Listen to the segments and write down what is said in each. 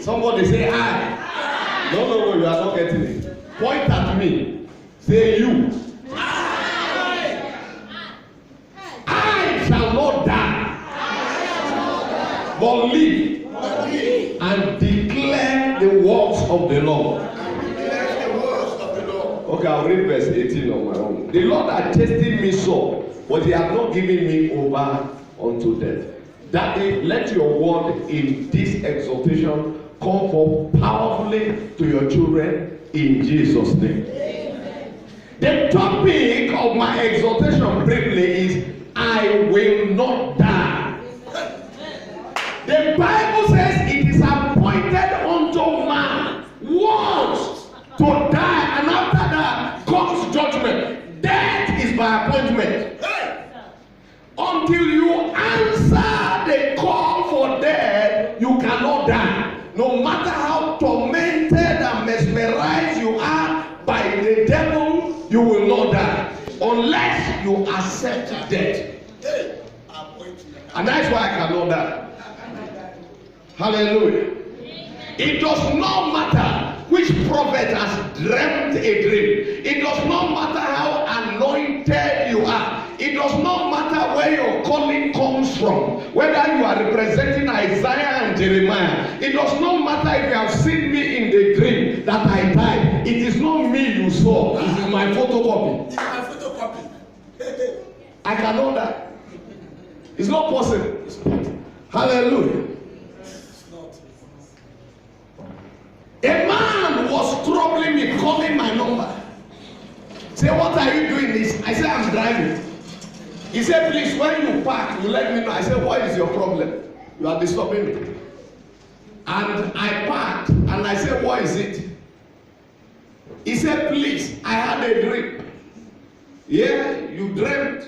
Somebody say I. No, you are not getting it. Point at me. Say you. I shall not die, but live and declare the works of the Lord. Okay, I'll read verse 18 on my own. The Lord had chastened me sore, but he had not given me over unto death. Daddy, let your word in this exhortation come forth powerfully to your children in Jesus' name. Amen. The topic of my exhortation briefly is I will not die. The Bible says it is appointed unto man once to die, and after that comes judgment. Death is by appointment. Until you answer the call for death, you cannot die. No matter how tormented and mesmerized you are by the devil, you will not die unless you accept death. And that's why I cannot die. Hallelujah. It does not matter which prophet has dreamt a dream. It does not matter how anointed you are. It does not matter where your calling comes from. Whether you are representing Isaiah and Jeremiah. It does not matter if you have seen me in the dream that I died. It is not me you saw. It is my photocopy. It's my photocopy. I cannot die. It's not possible. It's not. Hallelujah. It's not. A man was troubling me, calling my number. Say, what are you doing this? I said, I'm driving. He said, please, when you park, you let me know. I said, what is your problem? You are disturbing me. And I parked, and I said, what is it? He said, please, I had a dream. Yeah, you dreamt.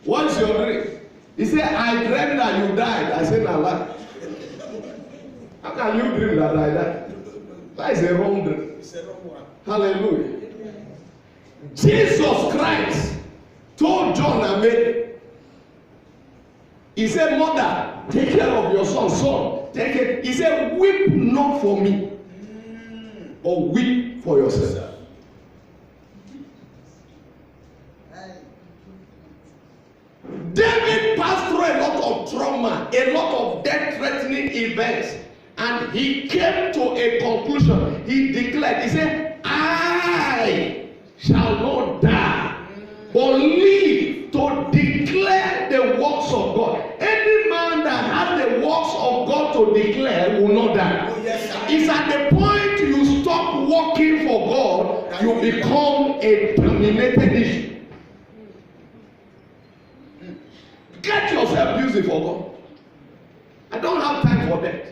What is your dream? He said, I dreamt that you died. I said, no, lie. How can you dream that I died? That is a wrong dream. It's a wrong one. Hallelujah. Jesus Christ told John and Mary, he said, mother, take care of your son. Son, take it. He said, weep not for me, or weep for yourself. David passed through a lot of trauma, a lot of death-threatening events, and he came to a conclusion. He declared, he said, I shall not die, but live to declare the works of God. Any man that has the works of God to declare will not die. It's at the point you stop working for God, you become a terminated issue. Get yourself busy for God. I don't have time for that.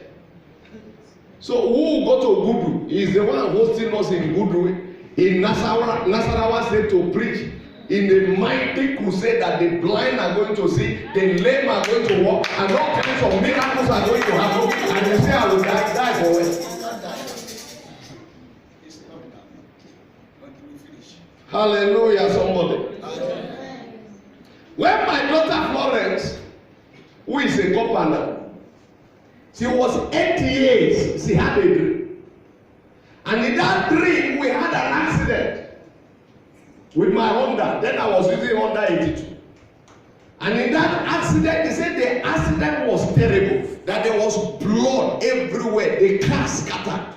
So who go to Gudu? He is the one hosting us in Gudu, in Nasarawa State, to preach in the mighty crusade that the blind are going to see, the lame are going to walk, and all kinds of miracles are going to happen. And you say, I will die for it. Hallelujah, somebody. When my daughter Florence, who is a couple now, she was 8 years, she had a dream. And in that dream, we had an accident with my Honda. Then I was using Honda 82. And in that accident, they said the accident was terrible, that there was blood everywhere. The car scattered.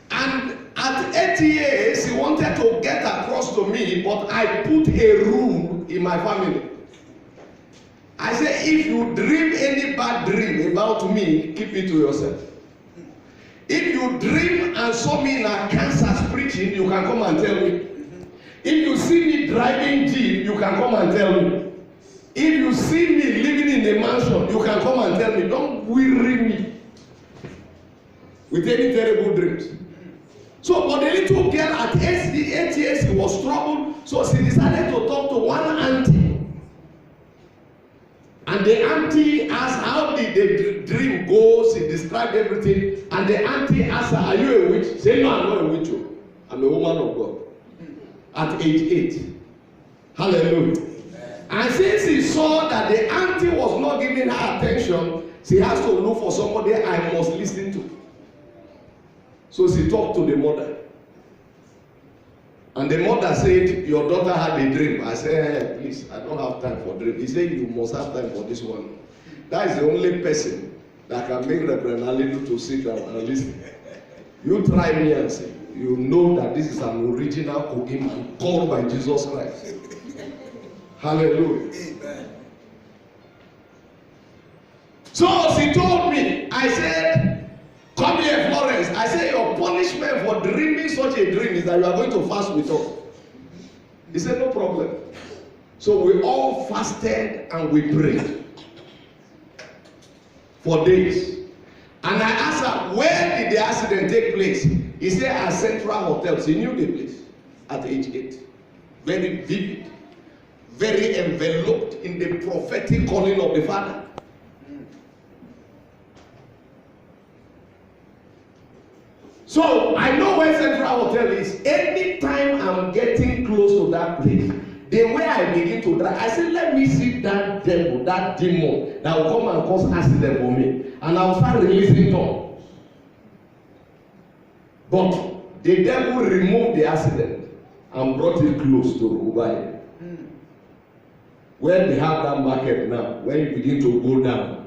And at 8 years, he wanted to get across to me, but I put a rule in my family. I said, if you dream any bad dream about me, keep it to yourself. If you dream and saw me in Arkansas preaching, you can come and tell me. If you see me driving Jeep, you can come and tell me. If you see me living in a mansion, you can come and tell me. Don't weary me with any terrible dreams. So, but the little girl at 8 years, she was troubled. So she decided to talk to one auntie. And the auntie asked, how did the dream go? She described everything. And the auntie asked her, are you a witch? She said, no, I'm not a witch. I'm a woman of God. At age 8. Hallelujah. And since he saw that the auntie was not giving her attention, She has to look for somebody I must listen to. So she talked to the mother. And the mother said, your daughter had a dream. I said, hey, please, I don't have time for dream. He said, you must have time for this one. That is the only person that can make Reverend Alidu to sit down and listen. You try me and see. You know that this is an original Kogiman called by Jesus Christ. Hallelujah. Amen. So she told me, I said, come here, Florence. I said, your punishment for dreaming such a dream is that you are going to fast with us. He said, no problem. So we all fasted and we prayed for days. And I asked her, where did the accident take place? He said, at Central Hotel. She knew the place at age 8. Very vivid. Very enveloped in the prophetic calling of the Father. So I know where Central Hotel is. Anytime I'm getting close to that place, the way I begin to drive, I say, let me see that devil, that demon that will come and cause accident for me. And I'll start releasing tongues. But the devil removed the accident and brought it close to Rubai. Where they have that market now, when you begin to go down.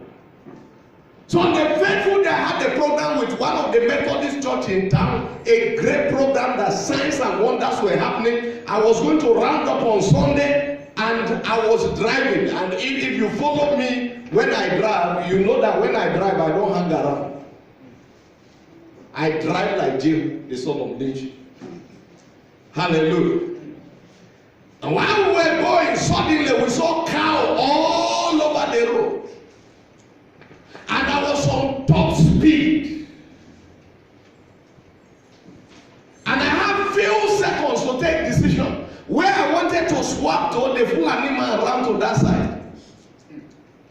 So on the faithful day, I had a program with one of the Methodist church in town, a great program that signs and wonders were happening. I was going to round up on Sunday, and I was driving. And if you follow me when I drive, you know that when I drive, I don't hang around. I drive like Jim, the son of Ninja. Hallelujah. And while we were going, suddenly we saw cow all over the road. And I was on top speed. And I have few seconds to take decision where I wanted to swap to the full animal around to that side.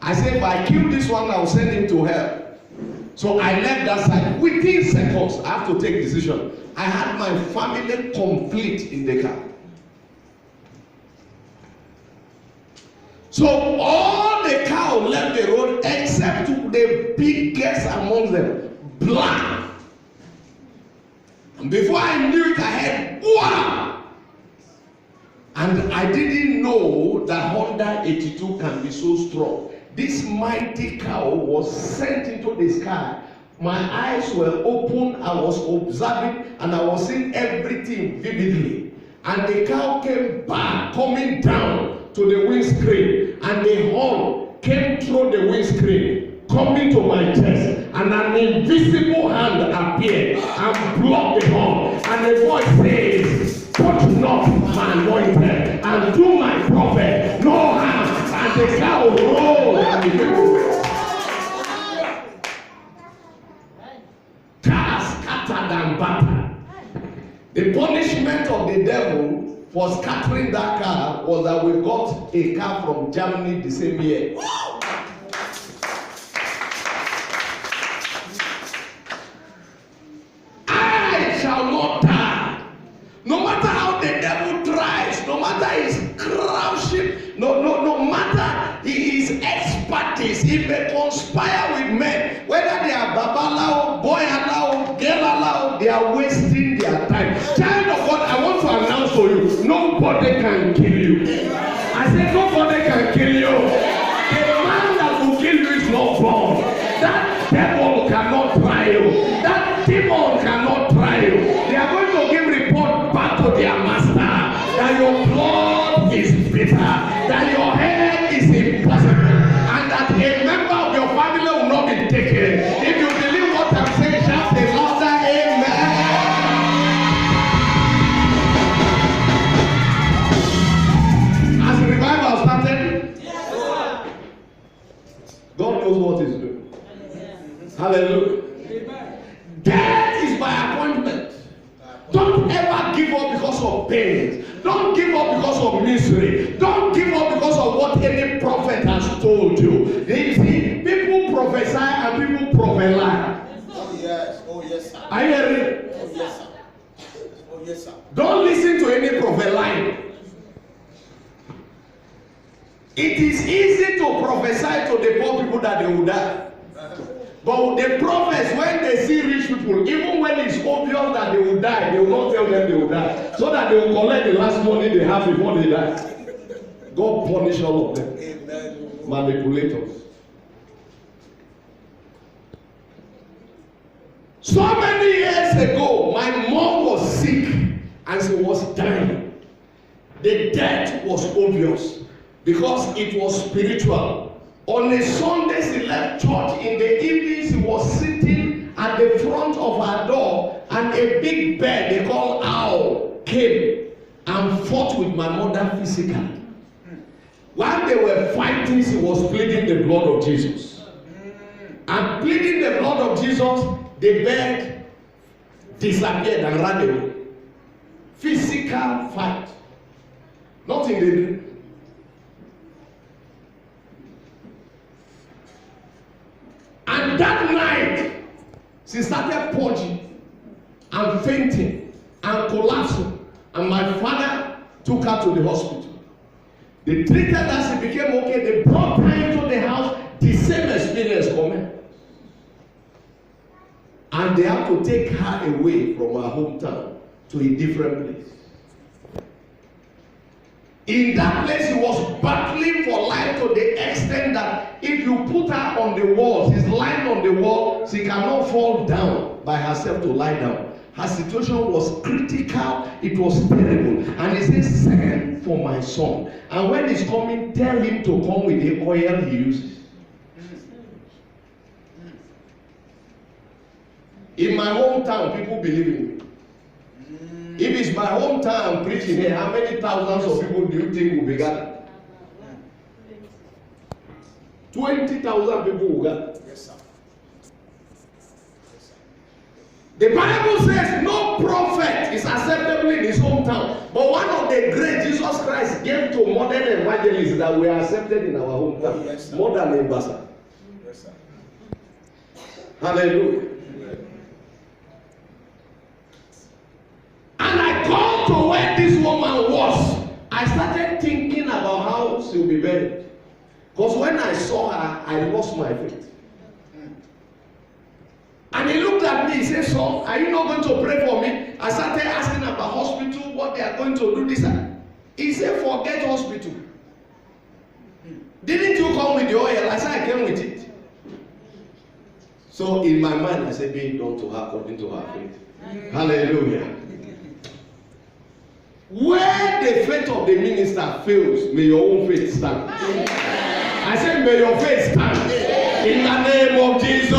I said, if I kill this one, I will send him to hell. So I left that side. Within seconds, I have to take decision. I had my family complete in the car. So all the cow left the road except the biggest among them, black. And before I knew it, I heard, wow! And I didn't know that Honda 82 can be so strong. This mighty cow was sent into the sky. My eyes were open, I was observing, and I was seeing everything vividly. And the cow came back, coming down to the windscreen, and the horn came through the windscreen, coming to my chest, and an invisible hand appeared and blocked the horn, and the voice says, touch not my anointed, and do my prophet no harm. And the cow rolled and began to car scattered and battered. The punishment of the devil for scattering that car was that we got a car from Germany the same year. I shall not die. No matter how the devil tries, no matter his craftsmanship, no matter his expertise, he may conspire with men, whether they are babalao, boy alao, girl alao, they are wasting their time. Child of God, I want to announce to you, nobody can kill you. I said nobody can kill you. The man that will kill you is not born. That devil cannot try you. That demon cannot try you. They are going to give report back to their master that your blood is bitter, that your head is impossible, and that a member of your family will not be taken. If you believe what I'm saying, shout the louder amen. As the revival started, God knows what He's doing. Hallelujah. Death is by appointment. Don't ever give up because of pain. Don't give up because of misery. Don't give up because of what any prophet has told you. You see, people prophesy and people prophesy. Oh yes, sir. Are you hearing? Oh yes, sir. Oh yes, sir. Don't listen to any prophet line. It is easy to prophesy to the poor people that they will die. But the prophets, when they see rich people, even when it's obvious that they will die, they will not tell them they will die, so that they will collect the last money they have before they die. God punish all of them. Amen. Manipulators. So many years ago, my mom was sick and she was dying. The death was obvious because it was spiritual. On a Sunday, she left church. In the evening, she was sitting at the front of her door, and a big bear they call owl came and fought with my mother physically. While they were fighting, she was pleading the blood of Jesus. And pleading the blood of Jesus, the bear disappeared and ran away. Physical fight. Not in the dream. And that night, she started purging and fainting and collapsing. And my father took her to the hospital. They treated her, she became okay. They brought her into the house, the same experience coming. And they have to take her away from her hometown to a different place. In that place, he was battling for life to the extent that if you put her on the wall, she's lying on the wall, she cannot fall down by herself to lie down. Her situation was critical, it was terrible. And he says, send for my son. And when he's coming, tell him to come with the oil he uses. In my hometown, people believe in me. If it's my hometown preaching here, how many thousands of people do you think will be gathered? 20,000 people will gather. Yes, sir. The Bible says no prophet is acceptable in his hometown. But one of the great Jesus Christ gave to modern evangelists that were accepted in our hometown. Yes, more than ambassador. Yes, sir. Hallelujah. And I called to where this woman was. I started thinking about how she will be buried. Because when I saw her, I lost my faith. And he looked at me, he said, son, are you not going to pray for me? I started asking about hospital, what they are going to do this. He said, forget hospital. Didn't you come with the oil? I said, I came with it. So in my mind, I said, be it done to her according to her faith. Hallelujah. Where the faith of the minister fails, may your own faith stand. I said, may your faith stand. In the name of Jesus.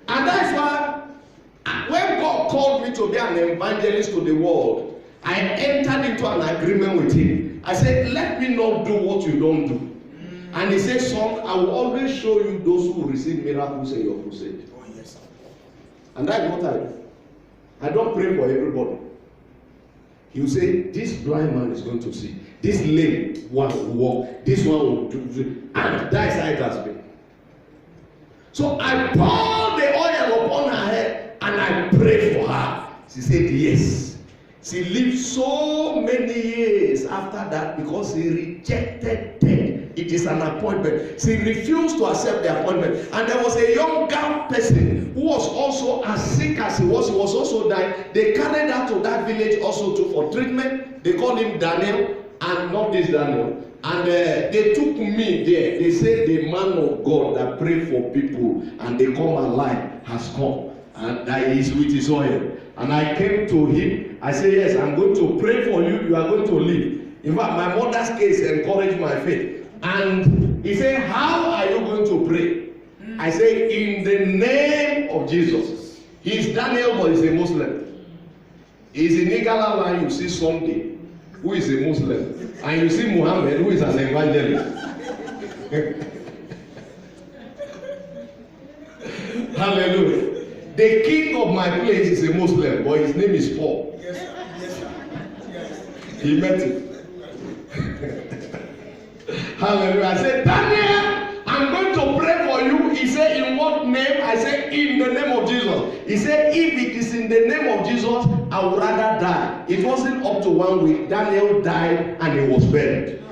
And that's why, when God called me to be an evangelist to the world, I entered into an agreement with him. I said, let me not do what you don't do. And he said, son, I will always show you those who receive miracles in your crusade. Oh, yes, sir. And that's what I do. I don't pray for everybody. He will say, this blind man is going to see. This lame one will walk. This one will do. And that's how it has been. So I poured the oil upon her head and I prayed for her. She said yes. She lived so many years after that because she rejected death. It is an appointment. She refused to accept the appointment. And there was a younger person who was also as sick as he was also dying. They carried her to that village also too for treatment. They called him Daniel, and not this Daniel. And they took me there. They said the man of God that prayed for people and they come alive has come. And that is with his oil. And I came to him. I said, yes, I'm going to pray for you. You are going to live. In fact, my mother's case encouraged my faith. And he said, how are you going to pray? I say, in the name of Jesus. He's Daniel, but he's a Muslim. He's in Igala line, you see Sunday, who is a Muslim. And you see Muhammad, who is an evangelist. Hallelujah. The king of my place is a Muslim, but his name is Paul. Yes, sir. Yes, sir. Yes. He met him. Hallelujah. I said, Daniel, I'm going to pray for you. He said, in what name? I said, in the name of Jesus. He said, if it is in the name of Jesus, I would rather die. It wasn't up to 1 week. Daniel died and he was buried.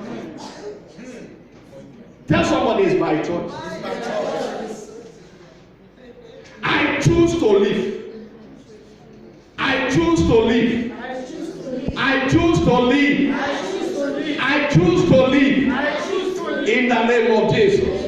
Tell somebody it's by choice. choose to live. I choose to live. I choose to live. I choose to live. In the name of Jesus.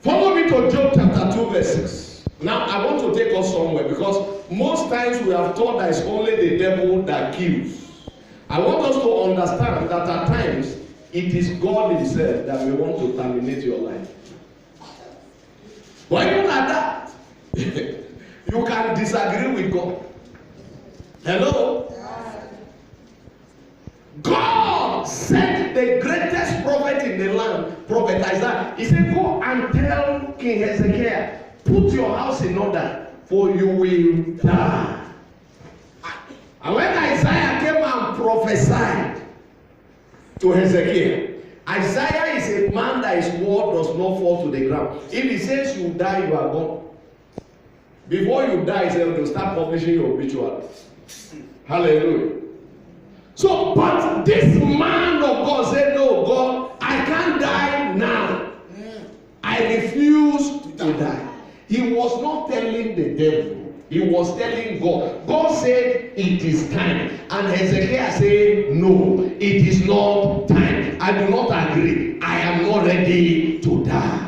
Follow me to Job chapter 2 verse 6. Now I want to take us somewhere because most times we have thought that it's only the devil that kills. I want us to understand that at times it is God himself that may want to terminate your life. But even at that, you can disagree with God. Hello? God sent the greatest prophet in the land, Prophet Isaiah. He said, go and tell King Hezekiah, put your house in order, for you will die. And when Isaiah came and prophesied to Hezekiah, Isaiah is a man that his word does not fall to the ground. If he says you die, you are gone. Before you die, he said, they'll start publishing your obituary. Hallelujah. So, but this man of God said, no, God, I can't die now. I refuse to die. He was not telling the devil. He was telling God. God said, it is time. And Hezekiah said, no, it is not time. I do not agree. I am not ready to die.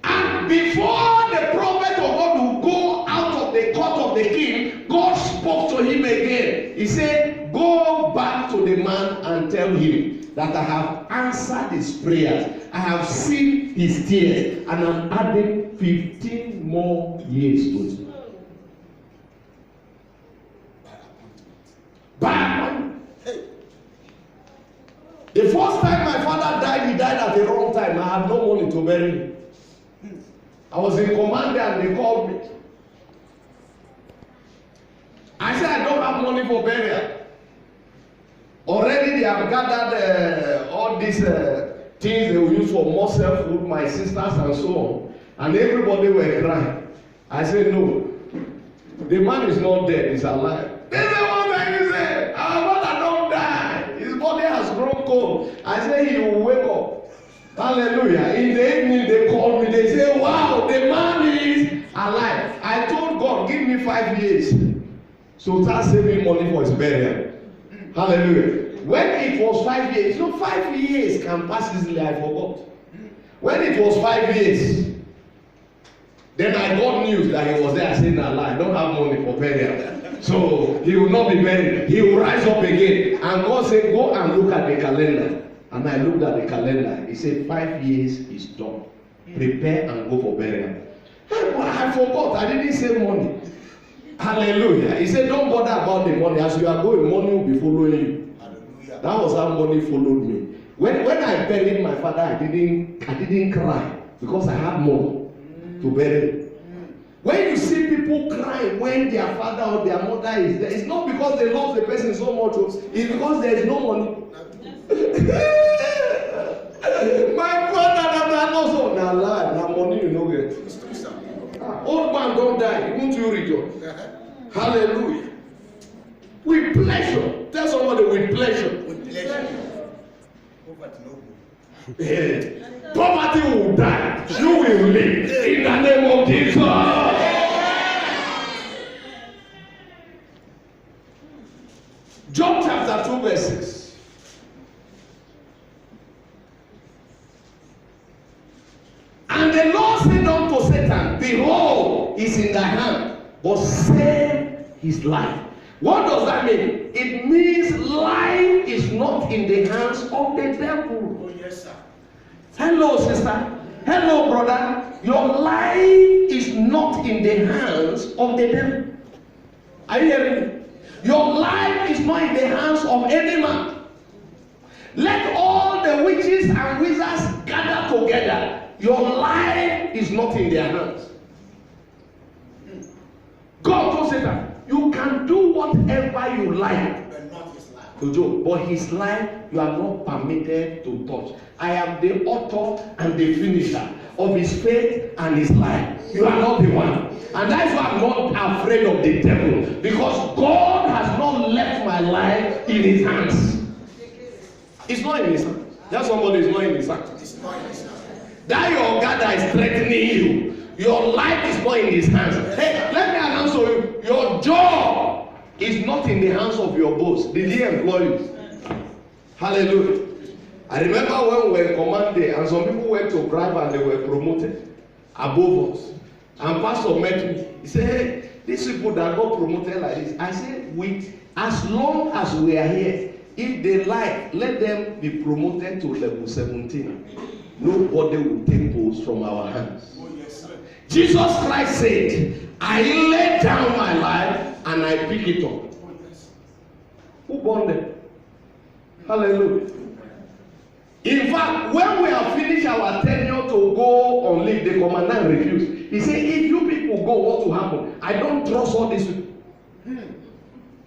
And before the prophet of God will go out of the court of the king, God spoke to him again. He said, go back to the man and tell him that I have answered his prayers. I have seen his tears, and I'm adding 15 more years to it. Bam! The first time my father died, he died at the wrong time. I had no money to bury him. I was in command and they called me. I said, I don't have money for burial. Already they have gathered all these things they will use for muscle food, my sisters and so on. And everybody were crying. I said, no. The man is not dead, he's alive. They said, what can you say? Our mother don't die. His body has grown cold. I said, he will wake up. Hallelujah. In the evening they called me. They say, wow, the man is alive. I told God, give me 5 years. So start saving money for his burial. Hallelujah. When it was 5 years, 5 years can pass easily, I forgot. When it was 5 years, then I got news that he was there. I said, nah, I don't have money for burial. So he will not be buried. He will rise up again. And God said, go and look at the calendar. And I looked at the calendar. He said, 5 years is done. Prepare and go for burial. I forgot. I didn't save money. Hallelujah. He said, don't bother about the money. As you are going, money will be following you. Hallelujah. That was how money followed me. When I buried my father, I didn't cry because I had money to bury. When you see people cry when their father or their mother is there, it's not because they love the person so much. It's because there is no money. My father that also na lie, na money you no get. Old man don't die, won't you rejoice? Hallelujah. With pleasure. Tell somebody with pleasure. With pleasure. Poverty will die. You will live in the name of Jesus. Job chapter 2 verse 6. And the Lord said unto Satan, behold, is in thy hand, but save his life. What does that mean? It means life is not in the hands of the devil. Oh, yes, sir. Hello, sister. Hello, brother. Your life is not in the hands of the devil. Are you hearing me? Your life is not in the hands of any man. Let all the witches and wizards gather together. Your life is not in their hands. God told Satan, you can do whatever you like. But not his life. But his life, you are not permitted to touch. I am the author and the finisher of his faith and his life. You are not the one. And that's why I'm not afraid of the devil. Because God has not left my life in his hands. It's not in his hand. That somebody is not in his hand. It's not in his hand. That your God that is threatening you, your life is not in his hands. Hey, let me announce to you, your job is not in the hands of your boss. Did he employ you? Hallelujah. I remember when we were in command day and some people went to bribe and they were promoted above us. And pastor met me. He said, hey, these people that got promoted like this. I said, as long as we are here, if they like, let them be promoted to level 17. Nobody will take post from our hands. Oh, yes, sir. Jesus Christ said, I lay down my life and I pick it up. Oh, yes. Who born them? Hallelujah. In fact, when we have finished our tenure to go on leave, the commandant refused. He said, if you people go, what will happen? I don't trust all these people.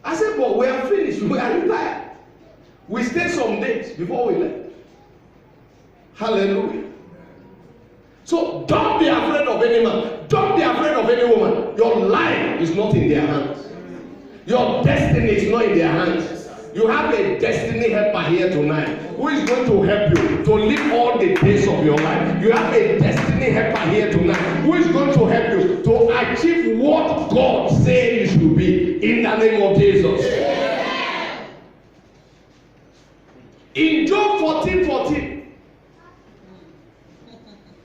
I said, but we are finished. We are retired. We stayed some days before we left. Hallelujah. So don't be afraid of any man. Don't be afraid of any woman. Your life is not in their hands. Your destiny is not in their hands. You have a destiny helper here tonight who is going to help you to live all the days of your life. You have a destiny helper here tonight who is going to help you to achieve what God said you should be in the name of Jesus. In Job 14:14.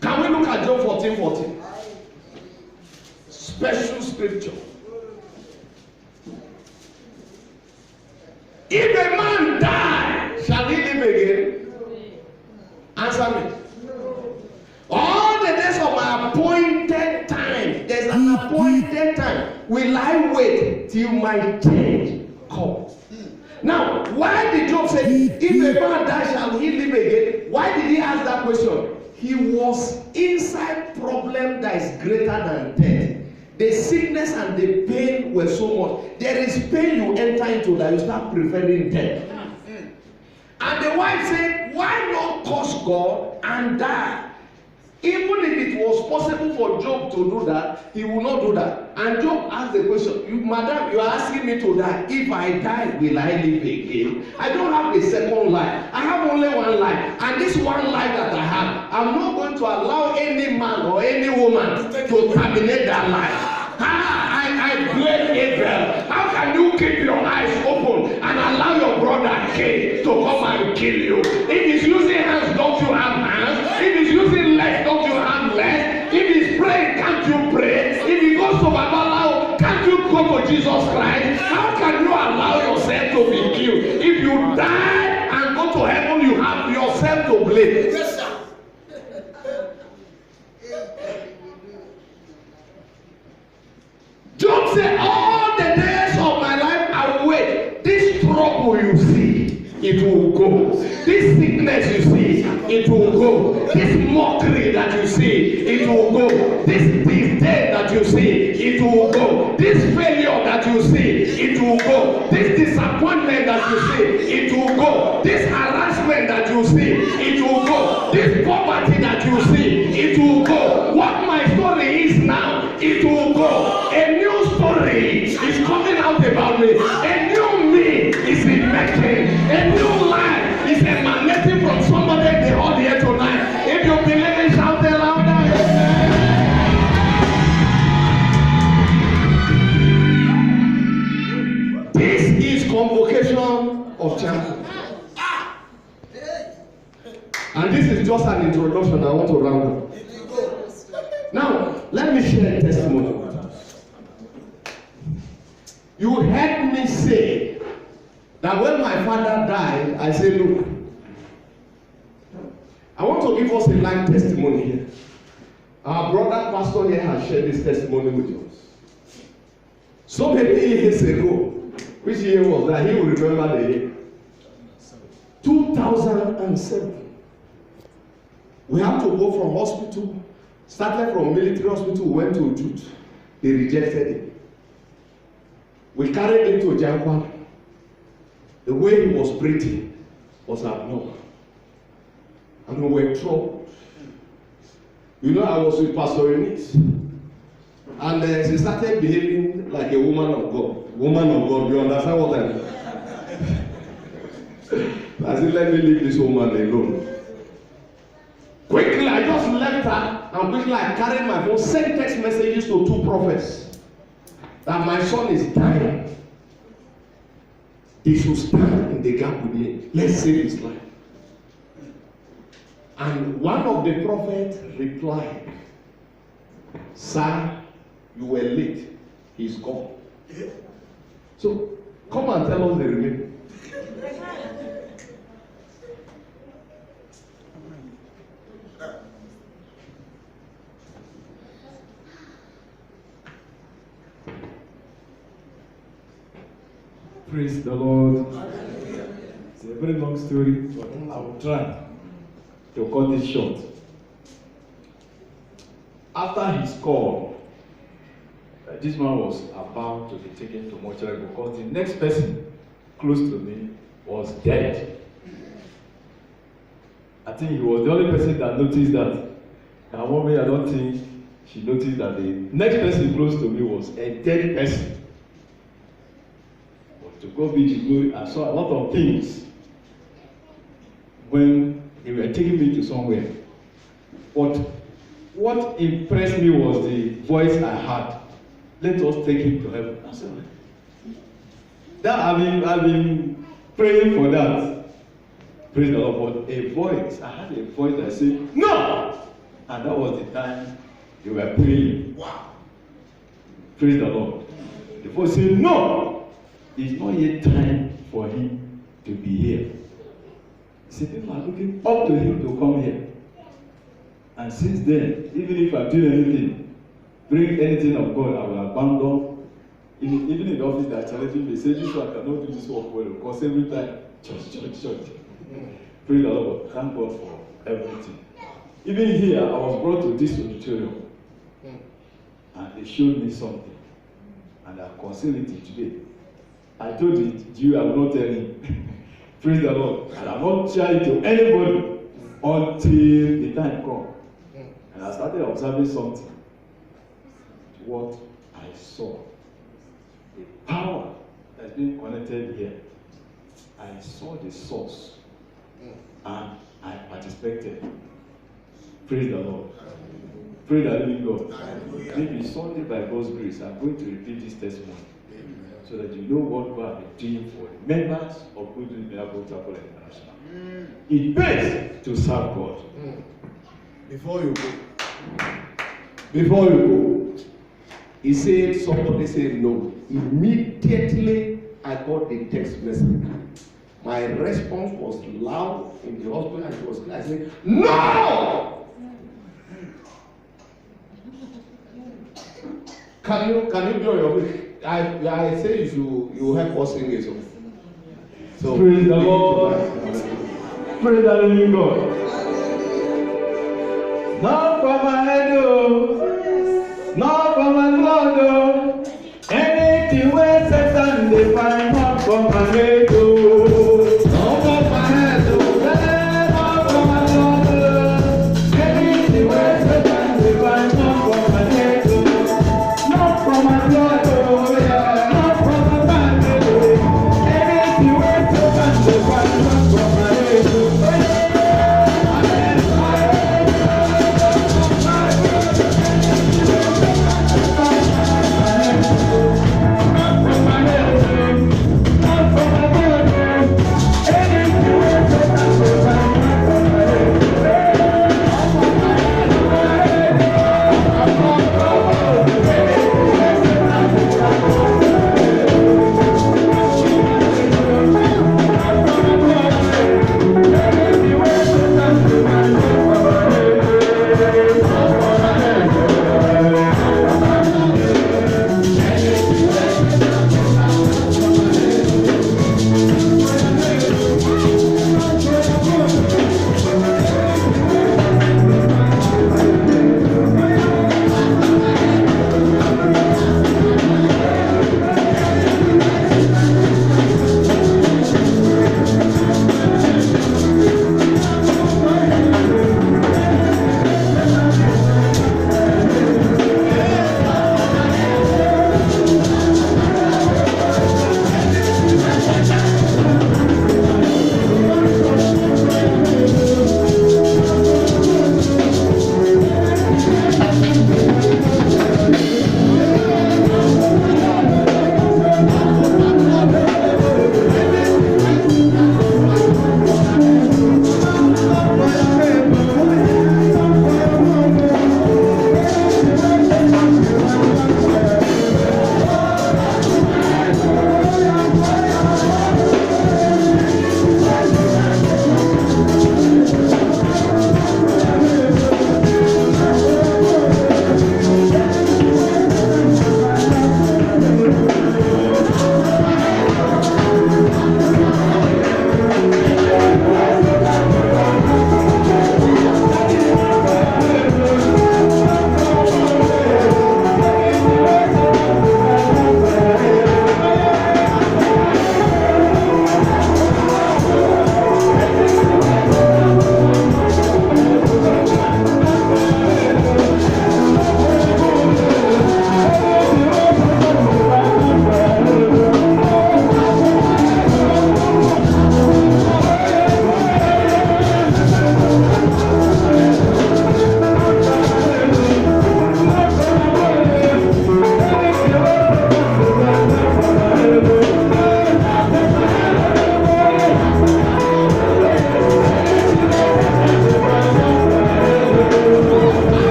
Can we look at Job 14:14? Special scripture. If a man die, shall he live again? Answer me. All the days of my appointed time, there's an appointed time. Will I wait till my change comes? Now, why did Job say, if a man die, shall he live again? Why did he ask that question? He was inside problem that is greater than death. The sickness and the pain were so much. There is pain you enter into that you start preferring death. And the wife said, why not curse God and die? Even if it was possible for Job to do that, he would not do that. And Job asked the question, Madam, you are asking me to die. If I die, will I live again? I don't have a second life. I have only one life. And this one life that I have, I'm not going to allow any man or any woman to terminate that life. I blame Israel. How can you keep your eyes open and allow your brother Cain to come and kill you? If he's using hands, don't you have hands? If he's using legs, don't you have legs? If he's praying, can't you pray? If he goes to Babalawo, can't you go to Jesus Christ? How can you allow yourself to be killed? If you die and go to heaven, you have yourself to blame. Yes, sir. Job said, all the days of my life I will wait. This trouble you see, it will go. This sickness you see, it will go. This mockery that you see, it will go. This disdain that you see, it will go. This failure that you see, it will go. This disappointment that you see, it will go. This harassment that you see, it will go. This poverty that you see, it will go. What my story is now, it will go. A new story is coming out about me. A new me is emerging. A new life is emanating from somebody in the hall here tonight. If you believe it, shout it louder. This is convocation of champions. And this is just an introduction. I want to round up. Now, let me share a testimony with us. You heard me say that when my father died, I said, look, I want to give us a live testimony here. Our brother pastor here has shared this testimony with us. So many years ago, which year was that? He will remember the year. 2007. We had to go from hospital. Started from military hospital, went to Jude. They rejected him. We carried him to Jankwa. The way he was breathing was abnormal. And we were troubled. You know, I was with Pastor Eunice. And she started behaving like a woman of God. Woman of God, you understand what I mean? I said, let me leave this woman alone. Quickly, I just left her and quickly I carried my phone, sent text messages to 2 prophets that my son is dying. They should stand in the gap with me. Let's save his life. And one of the prophets replied, sir, you were late. He's gone. So, come and tell us the remaining. Praise the Lord. It's a very long story, but I will try to cut it short. After his call, this man was about to be taken to mortuary because the next person close to me was dead. I think he was the only person that noticed that. And one way I don't think she noticed that the next person close to me was a dead person. To God be the glory, I saw a lot of things when they were taking me to somewhere. But what impressed me was the voice I heard. Let us take him to heaven. I said, that I've been praying for that. Praise the Lord. But a voice, I heard a voice that said, no! And that was the time they were praying. Wow. Praise the Lord. The voice said, no! It's not yet time for him to be here. He said, people are looking up to him to come here. And since then, even if I do anything, bring anything of God, I will abandon. Even in the office, they are challenging me. They say, this one cannot do this work well. Because every time, church. Praise the Lord. Thank God for everything. Even here, I was brought to this auditorium. And they showed me something. And I concealed it today. I told it, you I will not tell him. Praise the Lord. And I will not share it to anybody until the time comes. And I started observing something. What I saw. The power that's been connected here. I saw the source. And I participated. Praise the Lord. Praise the living God. Maybe Sunday by God's grace, I'm going to repeat this testimony. So that you know what God has been doing for the members of Good News Miracle Chapel International. It pays to serve God. Before you go, he said, somebody said no. Immediately I got the text message. My response was loud in the hospital and it was clear. I said, no! Can you be on your feet? I say you help us sing a song. So praise the Lord. Praise the living God. Not for my head, oh, not for my blood, oh. Anything where Satan they find, not for my head, oh, not for my head, oh, not for my blood, oh. Anything where Satan they find, not for my head, oh, not for my blood, oh. Not from my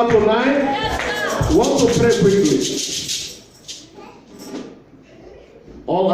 now tonight? Yes, sir. We want to pray quickly. All